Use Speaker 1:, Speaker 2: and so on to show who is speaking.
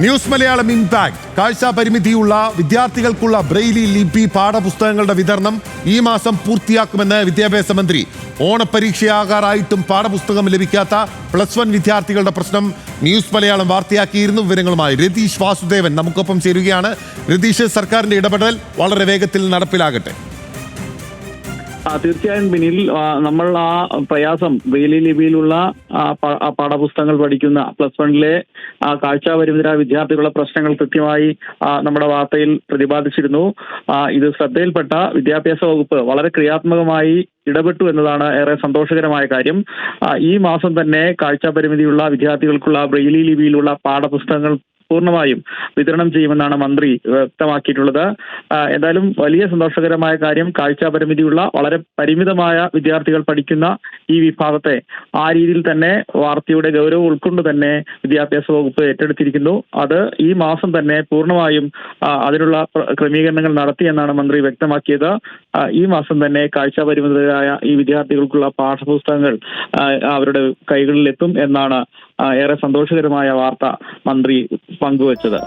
Speaker 1: News Malayalam impact. കാഴ്ച പരിമിതിയുള്ള വിദ്യാർത്ഥികൾക്കുള്ള Braille ലിപി പാഠപുസ്തകങ്ങളുടെ വിതരണം ഈ മാസം പൂർത്തിയാക്കുമെന്ന് വിദ്യാഭ്യാസ മന്ത്രി. ഓണപരീക്ഷയാകാറായിട്ടും പാഠപുസ്തകം ലഭിക്കാത്ത +1 വിദ്യാർത്ഥികളുടെ പ്രശ്നം ന്യൂസ് മലയാളം വാർത്തയാക്കിയിരുന്നു. വിവരങ്ങളുമായി രതീഷ് വാസുദേവൻ നമുക്കൊപ്പം ചേരുകയാണ്. രതീഷ്, സർക്കാരിന്റെ ഇടപെടൽ വളരെ വേഗത്തിൽ നടപ്പിലാകട്ടെ.
Speaker 2: തീർച്ചയായും ബിനിൽ, നമ്മൾ ആ പ്രയാസം ബ്രെയിലി ലിപിയിലുള്ള പാഠപുസ്തകങ്ങൾ പഠിക്കുന്ന +1 കാഴ്ചാപരിമിതരായ വിദ്യാർത്ഥികളുടെ പ്രശ്നങ്ങൾ കൃത്യമായി നമ്മുടെ വാർത്തയിൽ പ്രതിപാദിച്ചിരുന്നു. ഇത് ശ്രദ്ധയിൽപ്പെട്ട വിദ്യാഭ്യാസ വകുപ്പ് വളരെ ക്രിയാത്മകമായി ഇടപെട്ടു എന്നതാണ് ഏറെ സന്തോഷകരമായ കാര്യം. ഈ മാസം തന്നെ കാഴ്ചാപരിമിതിയുള്ള വിദ്യാർത്ഥികൾക്കുള്ള ബ്രെയിലി ലിപിയിലുള്ള പാഠപുസ്തകങ്ങൾ പൂർണ്ണമായും വിതരണം ചെയ്യുമെന്നാണ് മന്ത്രി വ്യക്തമാക്കിയിട്ടുള്ളത്. എന്തായാലും വലിയ സന്തോഷകരമായ കാര്യം, കാഴ്ചാപരിമിതിയുള്ള വളരെ പരിമിതമായ വിദ്യാർത്ഥികൾ പഠിക്കുന്ന ഈ വിഭാഗത്തെ ആ രീതിയിൽ തന്നെ വാർത്തയുടെ ഗൗരവം ഉൾക്കൊണ്ട് തന്നെ വിദ്യാഭ്യാസ വകുപ്പ് ഏറ്റെടുത്തിരിക്കുന്നു. അത് ഈ മാസം തന്നെ പൂർണ്ണമായും അതിനുള്ള ക്രമീകരണങ്ങൾ നടത്തിയെന്നാണ് മന്ത്രി വ്യക്തമാക്കിയത്. ഈ മാസം തന്നെ കാഴ്ചാപരിമിതരായ ഈ വിദ്യാർത്ഥികൾക്കുള്ള പാഠപുസ്തകങ്ങൾ അവരുടെ കൈകളിലെത്തും എന്നാണ് ഏറെ സന്തോഷകരമായ വാർത്ത മന്ത്രി പങ്കുവച്ചത്.